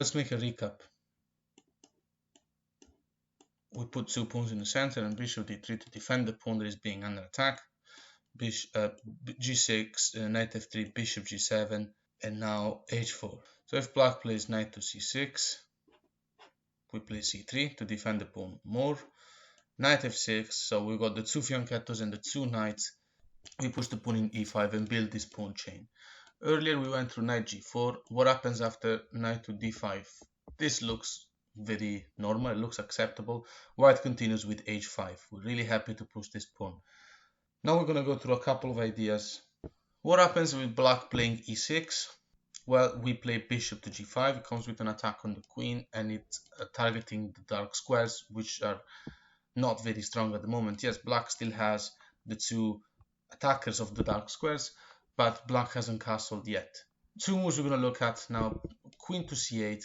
Let's make a recap. We put 2 pawns in the center and bishop d3 to defend the pawn that is being under attack. G6, knight f3, bishop g7, and now h4. So if black plays knight to c6, we play c3 to defend the pawn more. Knight f6, so we got the 2 fianchettos and the 2 knights. We push the pawn in e5 and build this pawn chain. Earlier we went through knight g4. What happens after knight to d5? This looks very normal, it looks acceptable. White continues with h5. We're really happy to push this pawn. Now we're going to go through a couple of ideas. What happens with black playing e6? Well, we play bishop to g5. It comes with an attack on the queen and it's targeting the dark squares, which are not very strong at the moment. Yes, black still has the 2 attackers of the dark squares, but black hasn't castled yet. 2 moves we're going to look at now: queen to c8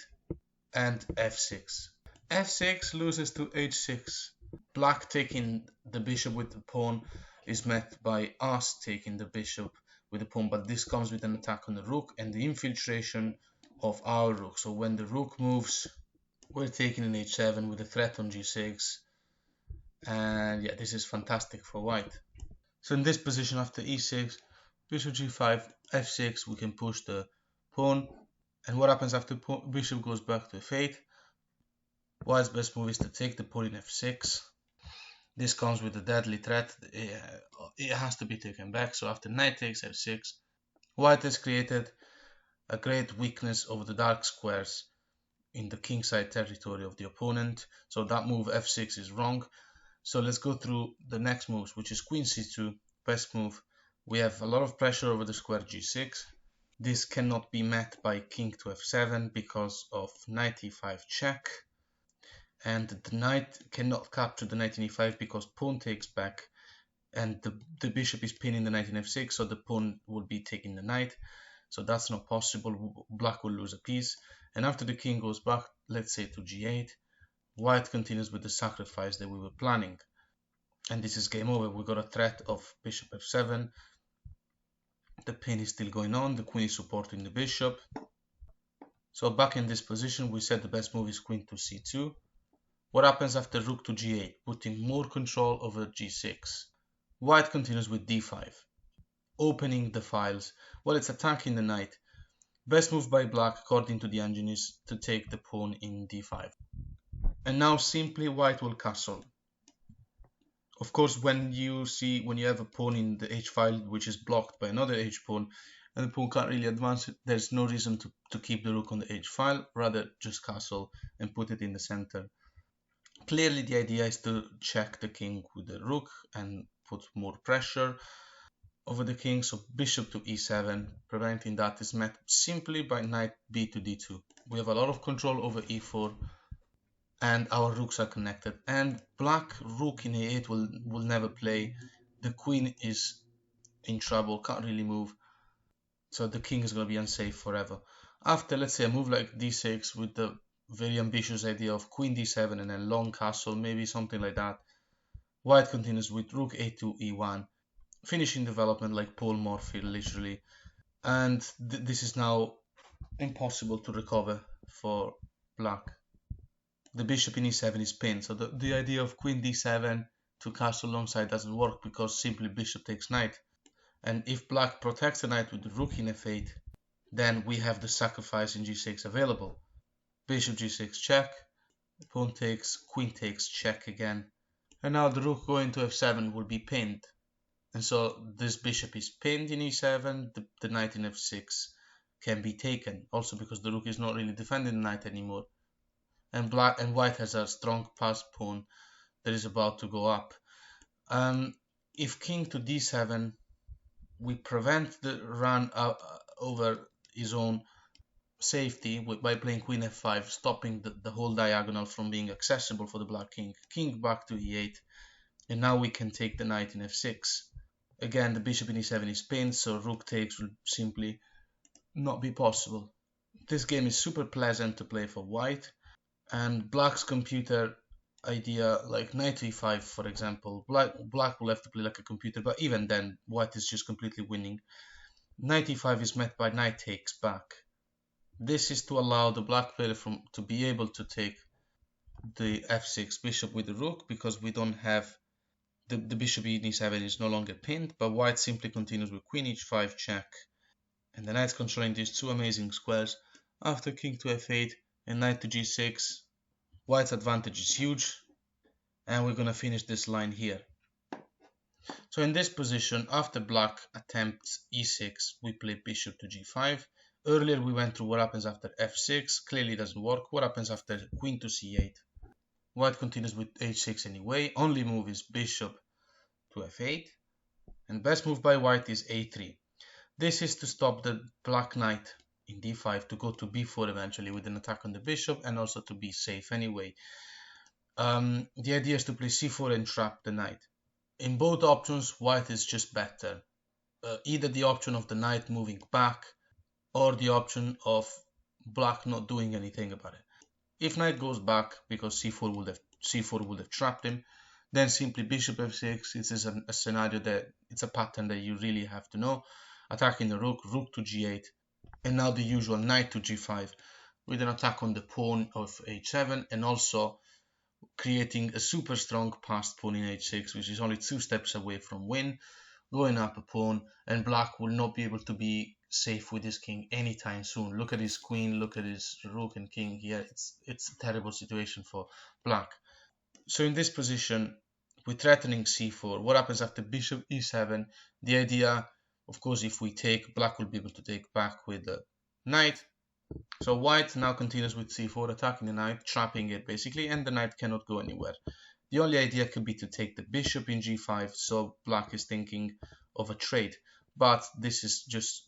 and f6. f6 loses to h6. Black taking the bishop with the pawn is met by us taking the bishop with the pawn, but this comes with an attack on the rook and the infiltration of our rook. So when the rook moves, we're taking an h7 with a threat on g6, and yeah, this is fantastic for white. So in this position, after e6, bishop g5, f6, we can push the pawn. And what happens after bishop goes back to f8? White's best move is to take the pawn in f6. This comes with a deadly threat. It has to be taken back. So after knight takes f6, white has created a great weakness over the dark squares in the kingside territory of the opponent. So that move f6 is wrong. So let's go through the next moves, which is queen c2, best move. We have a lot of pressure over the square g6. This cannot be met by king to f7 because of knight e5 check. And the knight cannot capture the knight in e5 because pawn takes back and the bishop is pinning the knight in f6, so the pawn will be taking the knight. So that's not possible. Black will lose a piece. And after the king goes back, let's say to g8, white continues with the sacrifice that we were planning. And this is game over. We got a threat of bishop f7. The pin is still going on. The queen is supporting the bishop. So back in this position, we said the best move is queen to c2. What happens after rook to g8? Putting more control over g6. White continues with d5. Opening the files. Well, it's attacking the knight. Best move by black, according to the engine, is to take the pawn in d5. And now simply white will castle. Of course, when you have a pawn in the h file which is blocked by another h pawn, and the pawn can't really advance it, there's no reason to keep the rook on the h file, rather just castle and put it in the center. Clearly the idea is to check the king with the rook and put more pressure over the king. So bishop to e7, preventing that is met simply by knight b to d2. We have a lot of control over e4 and our rooks are connected, and black rook in a8 will never play. The queen is in trouble, can't really move, so the king is going to be unsafe forever. After, let's say, a move like d6 with the very ambitious idea of queen d7 and then long castle, maybe something like that, white continues with rook a2 e1, finishing development like Paul Morphy literally, and this is now impossible to recover for black. The bishop in e7 is pinned, so the idea of queen d7 to castle alongside doesn't work because simply bishop takes knight. And if black protects the knight with the rook in f8, then we have the sacrifice in g6 available. Bishop g6 check, pawn takes, queen takes, check again. And now the rook going to f7 will be pinned. And so this bishop is pinned in e7, the knight in f6 can be taken, also because the rook is not really defending the knight anymore. And white has a strong passed pawn that is about to go up. If king to d7, we prevent the run over his own safety by playing queen f5, stopping the whole diagonal from being accessible for the black king. King back to e8, and now we can take the knight in f6. Again, the bishop in e7 is pinned, so rook takes will simply not be possible. This game is super pleasant to play for white, and black's computer idea like knight e5, for example, black will have to play like a computer, but even then white is just completely winning. Knight e5 is met by knight takes back, This is to allow the black player to be able to take the f6 bishop with the rook, because we don't have the bishop in e7 is no longer pinned, but white simply continues with queen h5 check, and the knight's controlling these two amazing squares. After king to f8 and knight to g6, white's advantage is huge, and we're gonna finish this line here. So in this position, after black attempts e6, we play bishop to g5. Earlier we went through what happens after f6, clearly doesn't work. What happens after queen to c8? White continues with h6 anyway. Only move is bishop to f8, and best move by white is a3. This is to stop the black knight in d5 to go to b4 eventually with an attack on the bishop, and also to be safe anyway. The idea is to play c4 and trap the knight. In both options, white is just better. Either the option of the knight moving back, or the option of black not doing anything about it. If knight goes back because c4 would have trapped him, then simply bishop f6. This is a scenario that it's a pattern that you really have to know. Attacking the rook, rook to g8, and now the usual knight to g5 with an attack on the pawn of h7, and also creating a super strong passed pawn in h6, which is only 2 steps away from win, going up a pawn, and black will not be able to be safe with his king anytime soon. Look at his queen, look at his rook and king here. It's a terrible situation for black. So in this position, we're threatening c4. What happens after bishop e7? The idea, of course, if we take, black will be able to take back with the knight. So white now continues with c4, attacking the knight, trapping it basically, and the knight cannot go anywhere. The only idea could be to take the bishop in g5, so black is thinking of a trade, but this is just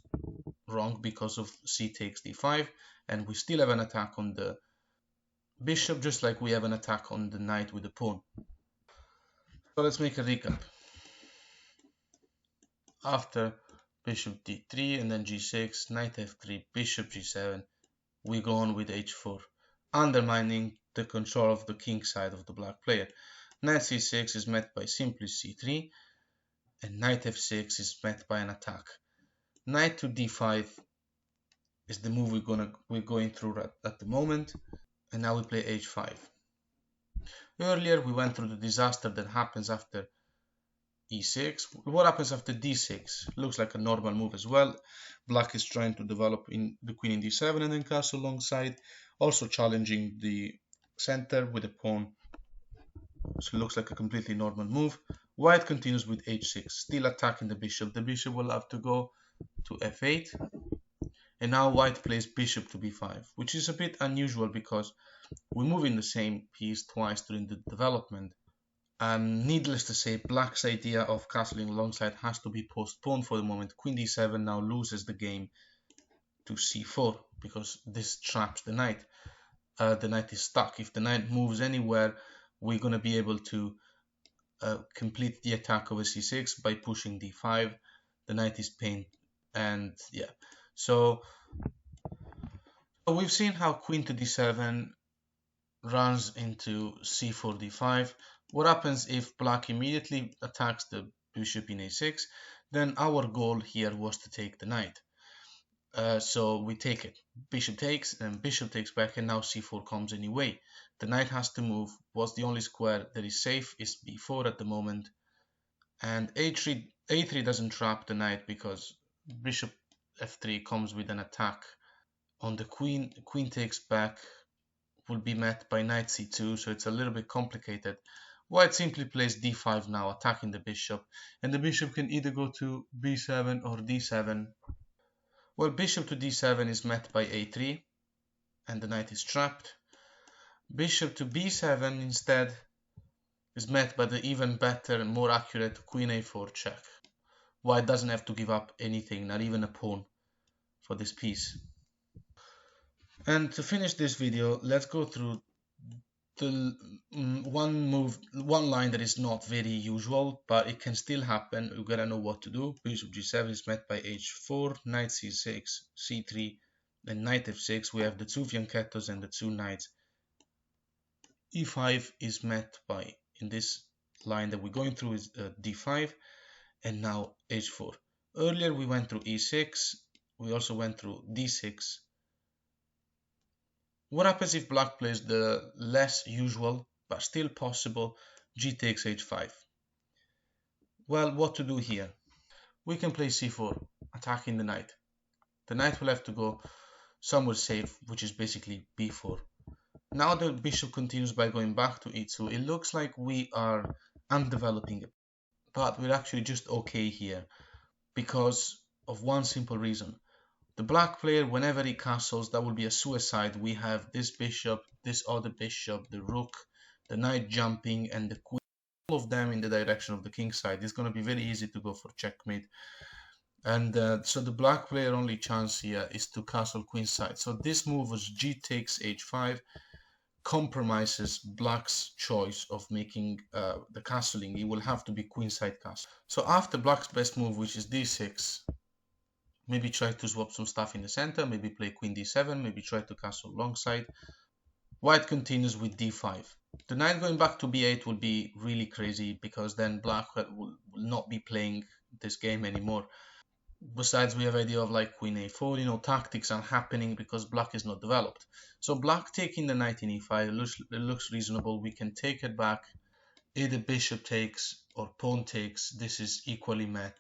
wrong because of c takes d5, and we still have an attack on the bishop, just like we have an attack on the knight with the pawn. So let's make a recap. After bishop d3 and then g6, knight f3, bishop g7, we go on with h4, undermining the control of the king side of the black player. Knight c6 is met by simply c3, and knight f6 is met by an attack. Knight to d5 is the move we're going through at the moment, and now we play h5. Earlier we went through the disaster that happens after e6. What happens after d6? Looks like a normal move as well. Black is trying to develop in the queen in d7 and then castle alongside, also challenging the center with a pawn. So it looks like a completely normal move. White continues with h6, still attacking the bishop. The bishop will have to go to f8, and now white plays bishop to b5, which is a bit unusual because we're moving the same piece twice during the development. Needless to say, black's idea of castling alongside has to be postponed for the moment. Queen d7 now loses the game to c4 because this traps the knight. The knight is stuck. If the knight moves anywhere, we're going to be able to complete the attack over c6 by pushing d5. The knight is pinned, and yeah. So we've seen how queen to d7 runs into c4 d5. What happens if black immediately attacks the bishop in a6? Then our goal here was to take the knight. So we take it. Bishop takes, and bishop takes back, and now c4 comes anyway. The knight has to move. What's the only square that is safe is b4 at the moment. And a3 doesn't trap the knight because bishop f3 comes with an attack on the queen. Queen takes back will be met by knight c2, so it's a little bit complicated. White simply plays d5 now, attacking the bishop, and the bishop can either go to b7 or d7. Well, bishop to d7 is met by a3, and the knight is trapped. Bishop to b7 instead is met by the even better and more accurate queen a4 check. White doesn't have to give up anything, not even a pawn, for this piece. And to finish this video, let's go through the one line that is not very usual, but it can still happen. We gotta know what to do. Bishop g7 is met by h4, knight c6, c3, and knight f6. We have the two fianchettos and the two knights. e5 is met by, in this line that we're going through, is d5, and now h4. Earlier we went through e6. We also went through d6, What happens if black plays the less usual but still possible g takes h5? Well, what to do here? We can play c4, attacking the knight. The knight will have to go somewhere safe, which is basically b4. Now the bishop continues by going back to e2. It looks like we are undeveloping it, but we're actually just okay here because of one simple reason. The black player, whenever he castles, that will be a suicide. We have this bishop, this other bishop, the rook, the knight jumping, and the queen, all of them in the direction of the king side. It's going to be very easy to go for checkmate. And so the black player only chance here is to castle queenside. So this move was g takes h5, compromises black's choice of making the castling. It will have to be queenside castle. So after black's best move, which is d6, maybe try to swap some stuff in the center, maybe play queen d7, maybe try to castle alongside. White continues with d5. The knight going back to b8 will be really crazy because then black will not be playing this game anymore. Besides, we have idea of like queen a4, you know, tactics are happening because black is not developed. So black taking the knight in e5 looks reasonable. We can take it back. Either bishop takes or pawn takes. This is equally met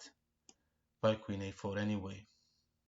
by queen a4 anyway.